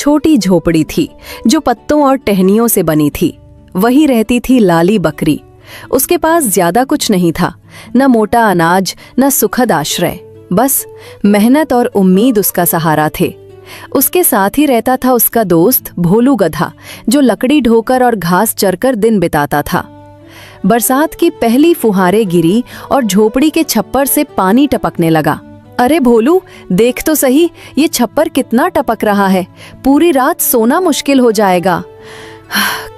छोटी झोपड़ी थी जो पत्तों और टहनियों से बनी थी। वही रहती थी लाली बकरी। उसके पास ज्यादा कुछ नहीं था, न मोटा अनाज न सुखद आश्रय, बस मेहनत और उम्मीद उसका सहारा थे। उसके साथ ही रहता था उसका दोस्त भोलू गधा, जो लकड़ी ढोकर और घास चरकर दिन बिताता था। बरसात की पहली फुहारें गिरी और झोपड़ी के छप्पर से पानी टपकने लगा। अरे भोलू, देख तो सही, ये छप्पर कितना टपक रहा है। पूरी रात सोना मुश्किल हो जाएगा।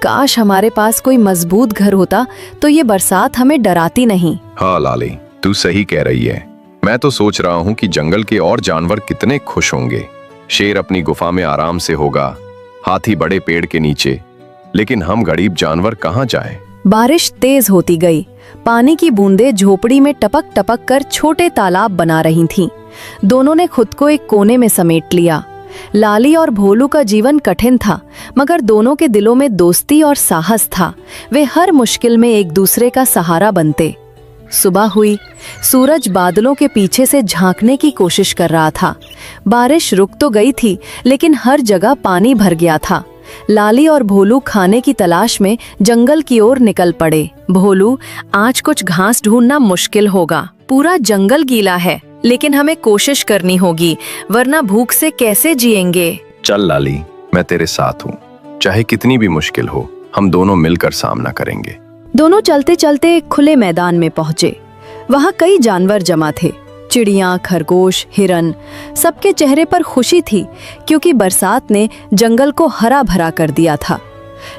काश हमारे पास कोई मजबूत घर होता तो ये बरसात हमें डराती नहीं। हाँ लाली, तू सही कह रही है। मैं तो सोच रहा हूँ कि जंगल के और जानवर कितने खुश होंगे। शेर अपनी गुफा में आराम से होगा, हाथी बड़े पेड़ के नीचे, लेकिन हम गरीब जानवर कहाँ जाएं? बारिश तेज होती गई। पानी की बूंदें झोपड़ी में टपक टपक कर छोटे तालाब बना रही थीं। दोनों ने खुद को एक कोने में समेट लिया। लाली और भोलू का जीवन कठिन था, मगर दोनों के दिलों में दोस्ती और साहस था। वे हर मुश्किल में एक दूसरे का सहारा बनते। सुबह हुई। सूरज बादलों के पीछे से झांकने की कोशिश कर रहा था। बारिश रुक तो गई थी, लेकिन हर जगह पानी भर गया था। लाली और भोलू खाने की तलाश में जंगल की ओर निकल पड़े। भोलू, आज कुछ घास ढूंढना मुश्किल होगा। पूरा जंगल गीला है, लेकिन हमें कोशिश करनी होगी, वरना भूख से कैसे जिएंगे। चल लाली, मैं तेरे साथ हूँ। चाहे कितनी भी मुश्किल हो, हम दोनों मिलकर सामना करेंगे। दोनों चलते चलते एक खुले मैदान में पहुंचे। वहां कई जानवर जमा थे, चिड़ियां, खरगोश, हिरन। सबके चेहरे पर खुशी थी, क्योंकि बरसात ने जंगल को हरा भरा कर दिया था।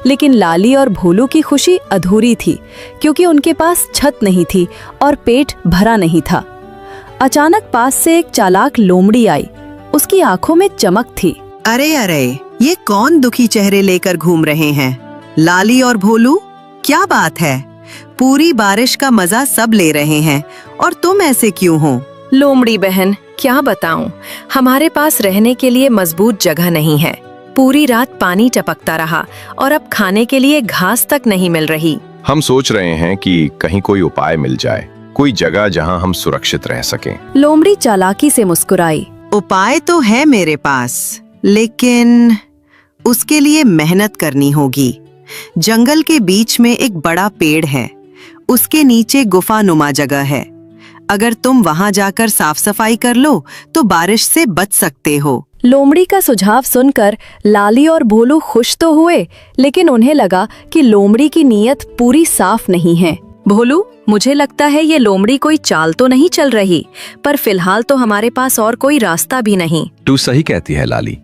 लेकिन लाली और भोलू की खुशी अधूरी थी, क्योंकि उनके पास छत नहीं थी और पेट भरा नहीं था। अचानक पास से एक चालाक लोमड़ी आई। उसकी आंखों में चमक थी। अरे अरे, ये कौन दुखी चेहरे लेकर घूम रहे हैं? लाली और भोलू, क्या बात है? पूरी बारिश का मजा सब ले रहे हैं और तुम ऐसे क्यों हो? लोमड़ी बहन, क्या बताऊं, हमारे पास रहने के लिए मजबूत जगह नहीं है। पूरी रात पानी टपकता रहा और अब खाने के लिए घास तक नहीं मिल रही। हम सोच रहे हैं कि कहीं कोई उपाय मिल जाए, कोई जगह जहां हम सुरक्षित रह सकें। लोमड़ी चालाकी से मुस्कुराई। उपाय तो है मेरे पास, लेकिन उसके लिए मेहनत करनी होगी। जंगल के बीच में एक बड़ा पेड़ है, उसके नीचे गुफा नुमा जगह है। अगर तुम वहां जाकर साफ सफाई कर लो तो बारिश से बच सकते हो। लोमड़ी का सुझाव सुनकर लाली और भोलू खुश तो हुए, लेकिन उन्हें लगा कि लोमड़ी की नीयत पूरी साफ नहीं है। भोलू, मुझे लगता है ये लोमड़ी कोई चाल तो नहीं चल रही, पर फिलहाल तो हमारे पास और कोई रास्ता भी नहीं। तू सही कहती है लाली,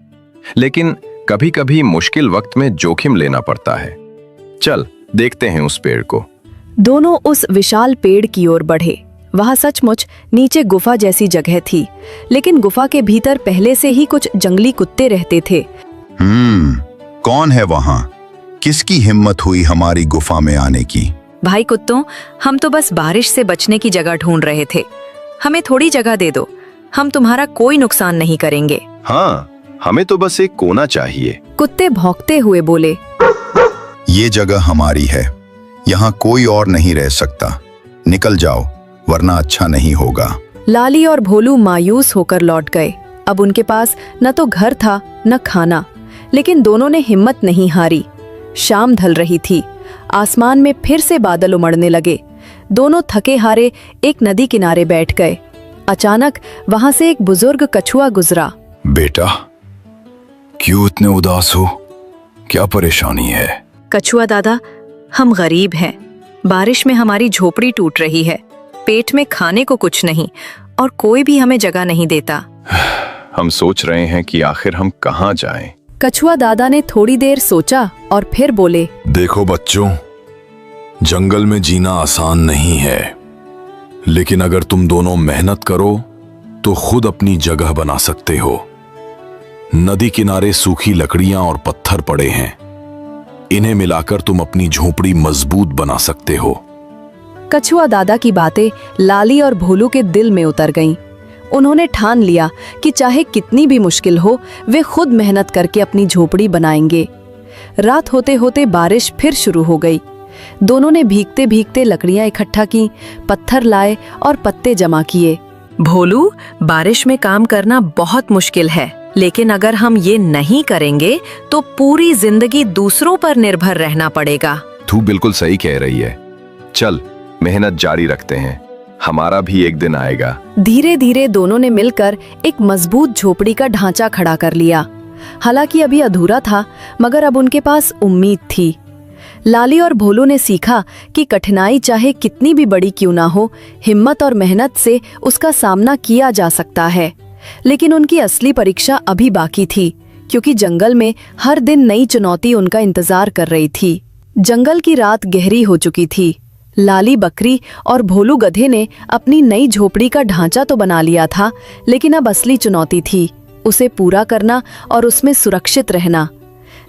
लेकिन कभी कभी मुश्किल वक्त में जोखिम लेना पड़ता है। चल देखते हैं उस पेड़ को। दोनों उस विशाल पेड़ की ओर बढ़े। वहां सचमुच नीचे गुफा जैसी जगह थी, लेकिन गुफा के भीतर पहले से ही कुछ जंगली कुत्ते रहते थे। कौन है वहां? किसकी हिम्मत हुई हमारी गुफा में आने की? भाई कुत्तों, हम तो बस बारिश से बचने की जगह ढूंढ रहे थे। हमें थोड़ी जगह दे दो, हम तुम्हारा कोई नुकसान नहीं करेंगे। हाँ, हमें तो बस एक कोना चाहिए। कुत्ते भौंकते हुए बोले। ये जगह हमारी है, यहाँ कोई और नहीं रह सकता। निकल जाओ, वरना अच्छा नहीं होगा। लाली और भोलू मायूस होकर लौट गए। अब उनके पास न तो घर था न खाना, लेकिन दोनों ने हिम्मत नहीं हारी। शाम ढल रही थी। आसमान में फिर से बादल उमड़ने लगे। दोनों थके हारे एक नदी किनारे बैठ गए। अचानक वहां से एक बुजुर्ग कछुआ गुजरा। बेटा, क्यों इतने उदास हो? क्या परेशानी है? कछुआ दादा, हम गरीब हैं। बारिश में हमारी झोपड़ी टूट रही है। पेट में खाने को कुछ नहीं और कोई भी हमें जगह नहीं देता। हम सोच रहे हैं कि आखिर हम कहाँ जाएं? कछुआ दादा ने थोड़ी देर सोचा और फिर बोले। देखो बच्चों, जंगल में जीना आसान नहीं है, लेकिन अगर तुम दोनों मेहनत करो तो खुद अपनी जगह बना सकते हो। नदी किनारे सूखी लकड़ियां और पत्थर पड़े हैं, इन्हें मिलाकर तुम अपनी झोपड़ी मजबूत बना सकते हो। कछुआ दादा की बातें लाली और भोलू के दिल में उतर गईं। उन्होंने ठान लिया कि चाहे कितनी भी मुश्किल हो, वे खुद मेहनत करके अपनी झोपड़ी बनाएंगे। रात होते होते बारिश फिर शुरू हो गई। दोनों ने भीगते भीगते लकड़ियां इकट्ठा की, पत्थर लाए और पत्ते जमा किए। भोलू, बारिश में काम करना बहुत मुश्किल है, लेकिन अगर हम ये नहीं करेंगे तो पूरी जिंदगी दूसरों पर निर्भर रहना पड़ेगा। तू बिल्कुल सही कह रही है। चल मेहनत जारी रखते हैं, हमारा भी एक दिन आएगा। धीरे धीरे दोनों ने मिलकर एक मजबूत झोपड़ी का ढांचा खड़ा कर लिया। हालांकि अभी अधूरा था, मगर अब उनके पास उम्मीद थी। लाली और भोलू ने सीखा कि कठिनाई चाहे कितनी भी बड़ी क्यों ना हो, हिम्मत और मेहनत से उसका सामना किया जा सकता है। लेकिन उनकी असली परीक्षा अभी बाकी थी, क्योंकि जंगल में हर दिन नई चुनौती उनका इंतजार कर रही थी। जंगल की रात गहरी हो चुकी थी। लाली बकरी और भोलू गधे ने अपनी नई झोपड़ी का ढांचा तो बना लिया था, लेकिन अब असली चुनौती थी उसे पूरा करना और उसमें सुरक्षित रहना।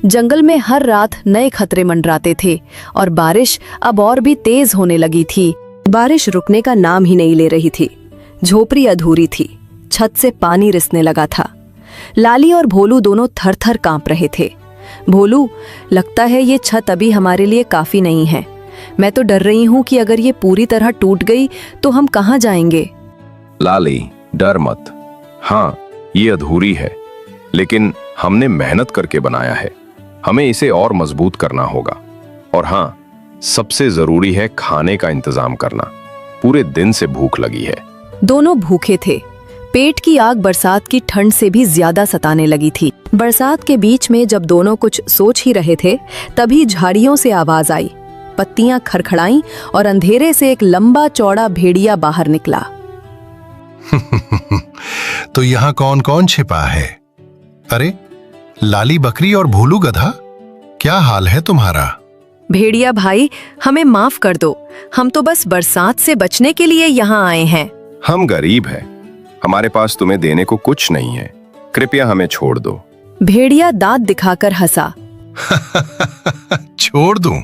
जंगल में हर रात नए खतरे मंडराते थे और बारिश अब और भी तेज होने लगी थी। बारिश रुकने का नाम ही नहीं ले रही थी। झोपड़ी अधूरी थी, छत से पानी रिसने लगा था। लाली और भोलू दोनों थर-थर कांप रहे थे। भोलू, लगता है ये छत अभी हमारे लिए काफी नहीं है। मैं तो डर रही हूँ कि अगर ये पूरी तरह टूट गई तो हम कहाँ जाएंगे। लाली, डर मत। हाँ, ये अधूरी है, लेकिन हमने मेहनत करके बनाया है। हमें इसे और मजबूत करना होगा। और हाँ, सबसे जरूरी है खाने का इंतजाम करना। पूरे दिन से भूख लगी है। दोनों भूखे थे। पेट की आग बरसात की ठंड से भी ज्यादा सताने लगी थी। बरसात के बीच में जब दोनों कुछ सोच ही रहे थे, तभी झाड़ियों से आवाज आई। पत्तियां खड़खड़ाईं और अंधेरे से एक लंबा चौड़ा भेड़िया बाहर निकला। तो यहाँ कौन कौन छिपा है? अरे, लाली बकरी और भोलू गधा, क्या हाल है तुम्हारा? भेड़िया भाई, हमें माफ कर दो। हम तो बस बरसात से बचने के लिए यहाँ आए हैं। हम गरीब हैं, हमारे पास तुम्हें देने को कुछ नहीं है। कृपया हमें छोड़ दो। भेड़िया दांत दिखाकर हंसा। छोड़ दूं?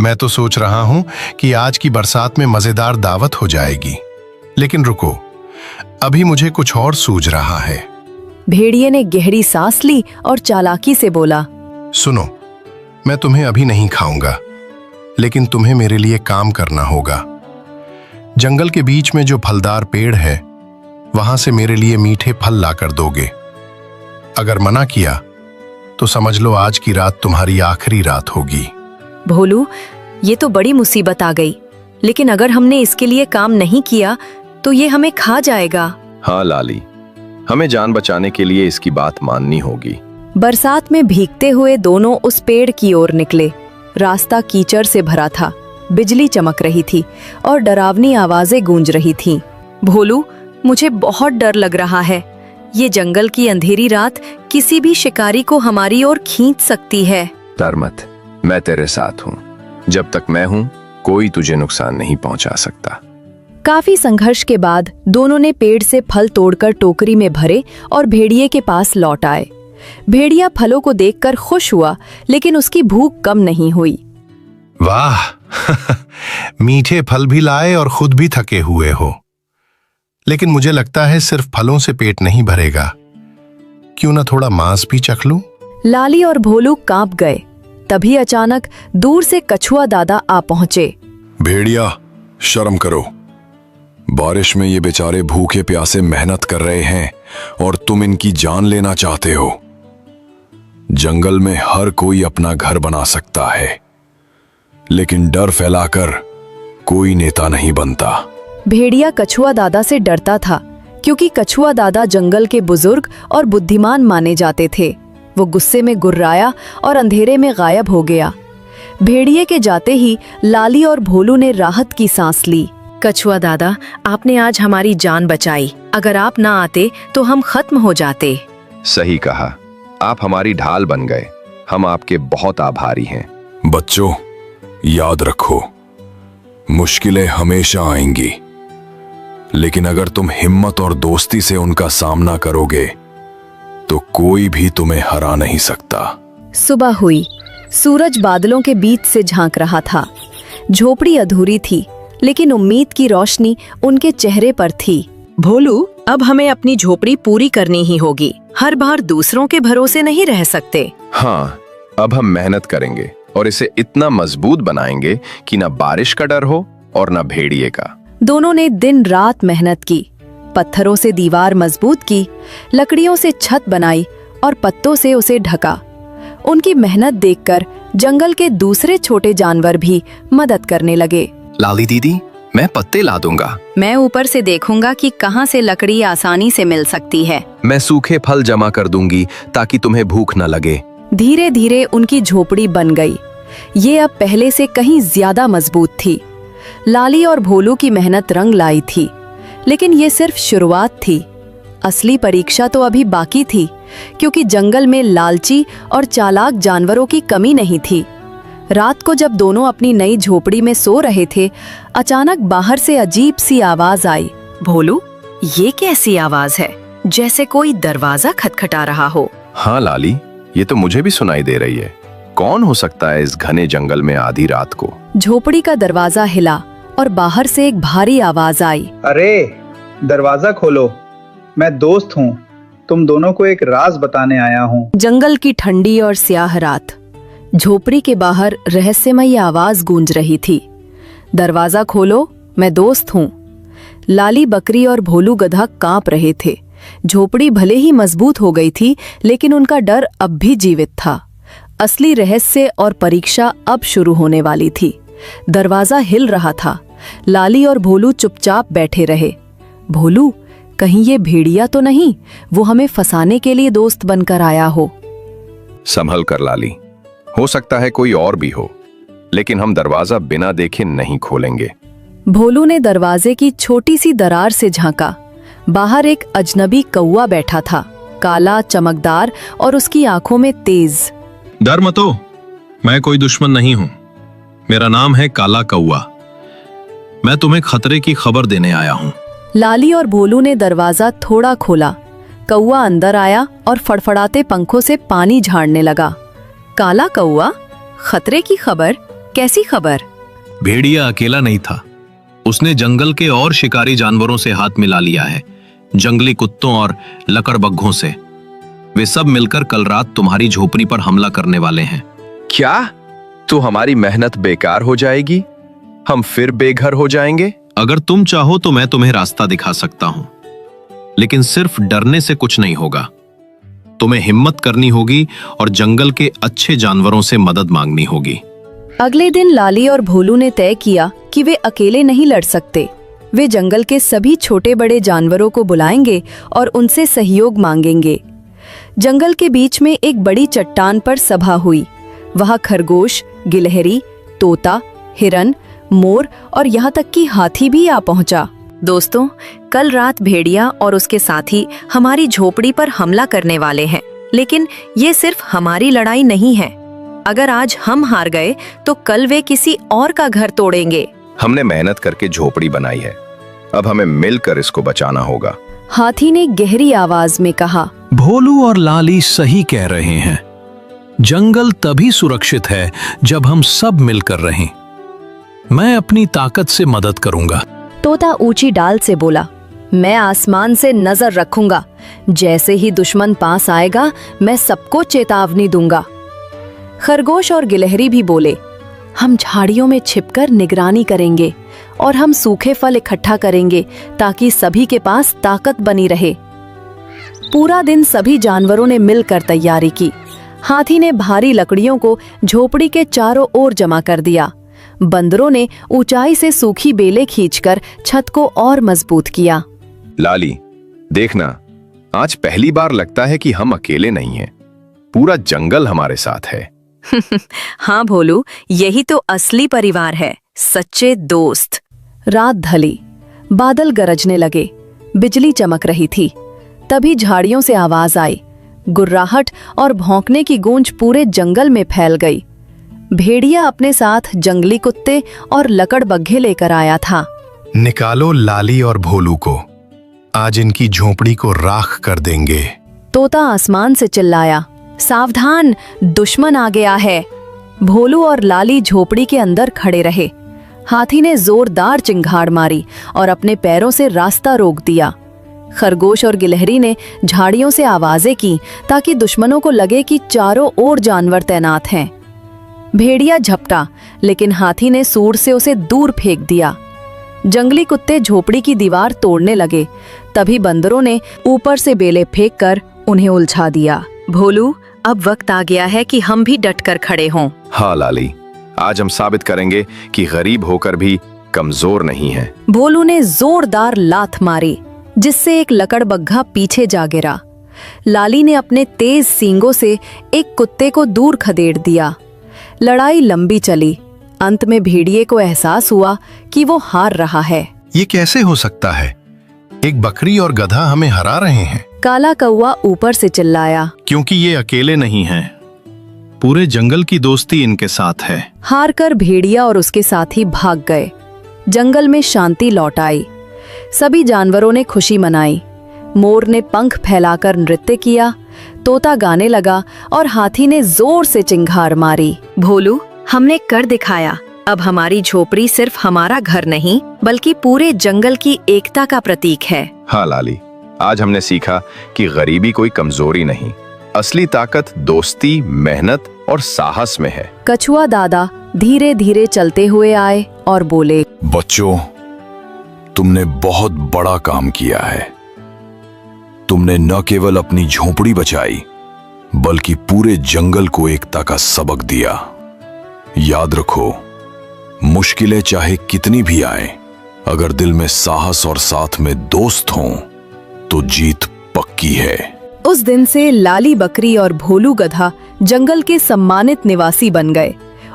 मैं तो सोच रहा हूं कि आज की बरसात में मजेदार दावत हो जाएगी। लेकिन रुको, अभी मुझे कुछ और सूझ रहा है। भेड़िए ने गहरी सांस ली और चालाकी से बोला, सुनो, मैं तुम्हें अभी नहीं खाऊंगा, लेकिन तुम्हें मेरे लिए काम करना होगा। जंगल के बीच में जो फलदार पेड़ है, वहां से मेरे लिए मीठे फल लाकर दोगे। अगर मना किया तो समझ लो आज की रात तुम्हारी आखिरी रात होगी। भोलू, ये तो बड़ी मुसीबत आ गई। लेकिन अगर हमने इसके लिए काम नहीं किया तो ये हमें खा जाएगा। हाँ लाली, हमें जान बचाने के लिए इसकी बात माननी होगी। बरसात में भीगते हुए दोनों उस पेड़ की ओर निकले। रास्ता कीचड़ से भरा था, बिजली चमक रही थी और डरावनी आवाजें गूंज रही थीं। भोलू, मुझे बहुत डर लग रहा है। ये जंगल की अंधेरी रात किसी भी शिकारी को हमारी ओर खींच सकती है। डर मत, मैं तेरे साथ हूँ। जब तक मैं हूँ, कोई तुझे नुकसान नहीं पहुँचा सकता। काफी संघर्ष के बाद दोनों ने पेड़ से फल तोड़कर टोकरी में भरे और भेड़िए के पास लौट आए। भेड़िया फलों को देखकर खुश हुआ, लेकिन उसकी भूख कम नहीं हुई। वाह, मीठे फल भी लाए और खुद भी थके हुए हो। लेकिन मुझे लगता है सिर्फ फलों से पेट नहीं भरेगा। क्यों ना थोड़ा मांस भी चख लूं? लाली और भोलू कांप गए। तभी अचानक दूर से कछुआ दादा आ पहुंचे। भेड़िया, शर्म करो। बारिश में ये बेचारे भूखे प्यासे मेहनत कर रहे हैं और तुम इनकी जान लेना चाहते हो। जंगल में हर कोई अपना घर बना सकता है, लेकिन डर फैलाकर कोई नेता नहीं बनता। भेड़िया कछुआ दादा से डरता था, क्योंकि कछुआ दादा जंगल के बुजुर्ग और बुद्धिमान माने जाते थे। वो गुस्से में गुर्राया और अंधेरे में गायब हो गया। भेड़िए के जाते ही लाली और भोलू ने राहत की सांस ली। कछुआ दादा, आपने आज हमारी जान बचाई। अगर आप ना आते तो हम खत्म हो जाते। सही कहा, आप हमारी ढाल बन गए। हम आपके बहुत आभारी हैं। बच्चों, याद रखो, मुश्किलें हमेशा आएंगी, लेकिन अगर तुम हिम्मत और दोस्ती से उनका सामना करोगे तो कोई भी तुम्हें हरा नहीं सकता। सुबह हुई। सूरज बादलों के बीच से झांक रहा था। झोपड़ी अधूरी थी, लेकिन उम्मीद की रोशनी उनके चेहरे पर थी। भोलू, अब हमें अपनी झोपड़ी पूरी करनी ही होगी। हर बार दूसरों के भरोसे नहीं रह सकते। हाँ, अब हम मेहनत करेंगे और इसे इतना मजबूत बनाएंगे कि ना बारिश का डर हो और ना भेड़िए का। दोनों ने दिन रात मेहनत की। पत्थरों से दीवार मजबूत की, लकड़ियों से छत बनाई और पत्तों से उसे ढका। उनकी मेहनत देखकर जंगल के दूसरे छोटे जानवर भी मदद करने लगे। लाली दीदी, मैं पत्ते ला दूंगा। मैं ऊपर से देखूंगा कि कहाँ से लकड़ी आसानी से मिल सकती है। मैं सूखे फल जमा कर दूंगी ताकि तुम्हें भूख न लगे। धीरे धीरे उनकी झोपड़ी बन गई। ये अब पहले से कहीं ज्यादा मजबूत थी। लाली और भोलू की मेहनत रंग लाई थी, लेकिन ये सिर्फ शुरुआत थी। असली परीक्षा तो अभी बाकी थी, क्योंकि जंगल में लालची और चालाक जानवरों की कमी नहीं थी। रात को जब दोनों अपनी नई झोपड़ी में सो रहे थे, अचानक बाहर से अजीब सी आवाज आई। भोलू, ये कैसी आवाज है? जैसे कोई दरवाजा खटखटा रहा हो। हाँ लाली, ये तो मुझे भी सुनाई दे रही है। कौन हो सकता है इस घने जंगल में आधी रात को? झोपड़ी का दरवाजा हिला और बाहर से एक भारी आवाज आई। अरे, दरवाजा खोलो, मैं दोस्त हूँ। तुम दोनों को एक राज बताने आया हूँ। जंगल की ठंडी और स्याह रात। झोपड़ी के बाहर रहस्यमयी आवाज गूंज रही थी। दरवाजा खोलो, मैं दोस्त हूँ। लाली बकरी और भोलू गधा कांप रहे थे। झोपड़ी भले ही मजबूत हो गई थी, लेकिन उनका डर अब भी जीवित था। असली रहस्य और परीक्षा अब शुरू होने वाली थी। दरवाजा हिल रहा था। लाली और भोलू चुपचाप बैठे रहे। भोलू, कहीं ये भेड़िया तो नहीं? वो हमें फंसाने के लिए दोस्त बनकर आया हो। संभल कर लाली, हो सकता है कोई और भी हो, लेकिन हम दरवाजा बिना देखे नहीं खोलेंगे। भोलू ने दरवाजे की छोटी सी दरार से झांका। बाहर एक अजनबी कौवा बैठा था, काला, चमकदार और उसकी आंखों में तेज। डर मत हो, मैं कोई दुश्मन नहीं हूं। मेरा नाम है काला कौवा। मैं तुम्हें खतरे की खबर देने आया हूं। लाली और भोलू ने दरवाजा थोड़ा खोला। कौवा अंदर आया और फड़फड़ाते पंखों से पानी झाड़ने लगा। काला कौवा, खतरे की खबर? कैसी खबर? भेड़िया अकेला नहीं था। उसने जंगल के और शिकारी जानवरों से हाथ मिला लिया है, जंगली कुत्तों और लकड़बग्घों से। वे सब मिलकर कल रात तुम्हारी झोपड़ी पर हमला करने वाले हैं। क्या? तो हमारी मेहनत बेकार हो जाएगी? हम फिर बेघर हो जाएंगे? अगर तुम चाहो तो मैं तुम्हें रास्ता दिखा सकता हूं, लेकिन सिर्फ डरने से कुछ नहीं होगा। तुम्हें हिम्मत करनी होगी और जंगल के अच्छे जानवरों से मदद मांगनी होगी। अगले दिन लाली और भोलू ने तय किया कि वे अकेले नहीं लड़ सकते। वे जंगल के सभी छोटे बड़े जानवरों को बुलाएंगे और उनसे सहयोग मांगेंगे। जंगल के बीच में एक बड़ी चट्टान पर सभा हुई। वहां खरगोश, गिलहरी, तोता, हिरन, मोर और यहाँ तक कि हाथी भी आ पहुंचा। दोस्तों, कल रात भेड़िया और उसके साथी हमारी झोपड़ी पर हमला करने वाले हैं, लेकिन ये सिर्फ हमारी लड़ाई नहीं है। अगर आज हम हार गए तो कल वे किसी और का घर तोड़ेंगे। हमने मेहनत करके झोपड़ी बनाई है, अब हमें मिलकर इसको बचाना होगा। हाथी ने गहरी आवाज में कहा। भोलू और लाली सही कह रहे हैं। जंगल तभी सुरक्षित है जब हम सब मिलकर रहें। मैं अपनी ताकत से मदद करूंगा। तोता ऊंची डाल से बोला, मैं आसमान से नजर रखूंगा। जैसे ही दुश्मन पास आएगा, मैं सबको चेतावनी दूंगा। खरगोश और गिलहरी भी बोले, हम झाड़ियों में छिपकर निगरानी करेंगे और हम सूखे फल इकट्ठा करेंगे ताकि सभी के पास ताकत बनी रहे। पूरा दिन सभी जानवरों ने मिलकर तैयारी की। हाथी ने भारी लकड़ियों को झोपड़ी के चारों ओर जमा कर दिया। बंदरों ने ऊंचाई से सूखी बेलें खींचकर छत को और मजबूत किया। लाली, देखना, आज पहली बार लगता है कि हम अकेले नहीं हैं। पूरा जंगल हमारे साथ है। हाँ भोलू, यही तो असली परिवार है, सच्चे दोस्त। रात ढली, बादल गरजने लगे, बिजली चमक रही थी। तभी झाड़ियों से आवाज आई। गुर्राहट और भौंकने की गूंज पूरे जंगल में फैल गई। भेड़िया अपने साथ जंगली कुत्ते और लकड़बग्घे लेकर आया था। निकालो लाली और भोलू को, आज इनकी झोपड़ी को राख कर देंगे। तोता आसमान से चिल्लाया, सावधान, दुश्मन आ गया है। भोलू और लाली झोपड़ी के अंदर खड़े रहे। हाथी ने जोरदार चिंगाड़ मारी और अपने पैरों से रास्ता रोक दिया। खरगोश और गिलहरी ने झाड़ियों से आवाजें की ताकि दुश्मनों को लगे कि चारों ओर जानवर तैनात हैं। भेड़िया झपटा, लेकिन हाथी ने सूंड से उसे दूर फेंक दिया। जंगली कुत्ते झोपड़ी की दीवार तोड़ने लगे। तभी बंदरों ने ऊपर से बेले फेंक कर उन्हें उलझा दिया। भोलू, अब वक्त आ गया है कि हम भी डटकर खड़े हों। हाँ लाली, आज हम साबित करेंगे कि गरीब होकर भी कमजोर नहीं है। भोलू ने जोरदार लात मारी, जिससे एक लकड़बग्घा पीछे जा गिरा। लाली ने अपने तेज सींगों से एक कुत्ते को दूर खदेड़ दिया। लड़ाई लंबी चली। अंत में भेड़िए को एहसास हुआ कि वो हार रहा है। ये कैसे हो सकता है? एक बकरी और गधा हमें हरा रहे हैं। काला कौवा ऊपर से चिल्लाया। क्योंकि ये अकेले नहीं हैं, पूरे जंगल की दोस्ती इनके साथ है। हारकर भेड़िया और उसके साथी भाग गए। जंगल में शांति लौट आई। सभी जानवरों ने खुशी मनाई। मोर ने पंख फैलाकर नृत्य किया, तोता गाने लगा और हाथी ने जोर से चिंगार मारी। भोलू, हमने कर दिखाया। अब हमारी झोपड़ी सिर्फ हमारा घर नहीं, बल्कि पूरे जंगल की एकता का प्रतीक है। हाँ लाली, आज हमने सीखा कि गरीबी कोई कमजोरी नहीं, असली ताकत दोस्ती, मेहनत और साहस में है। कछुआ दादा धीरे धीरे चलते हुए आए और बोले, बच्चों, तुमने बहुत बड़ा काम किया है। तुमने न केवल अपनी झोपड़ी बचाई, बल्कि पूरे जंगल को एकता का सबक दिया। याद रखो, मुश्किलें चाहे कितनी भी आए, अगर दिल में साहस और साथ में दोस्त हों, तो जीत पक्की है। उस दिन से लाली बकरी और भोलू गधा जंगल के सम्मानित निवासी बन गए।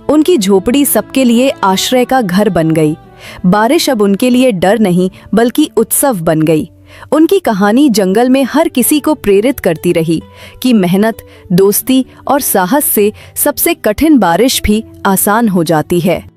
उनकी झोपड़ी सबके लिए आश्रय का घर बन गई। बारिश अब उनके लिए डर नहीं, बल्कि उत्सव बन गई। उनकी कहानी जंगल में हर किसी को प्रेरित करती रही कि मेहनत, दोस्ती और साहस से सबसे कठिन बारिश भी आसान हो जाती है।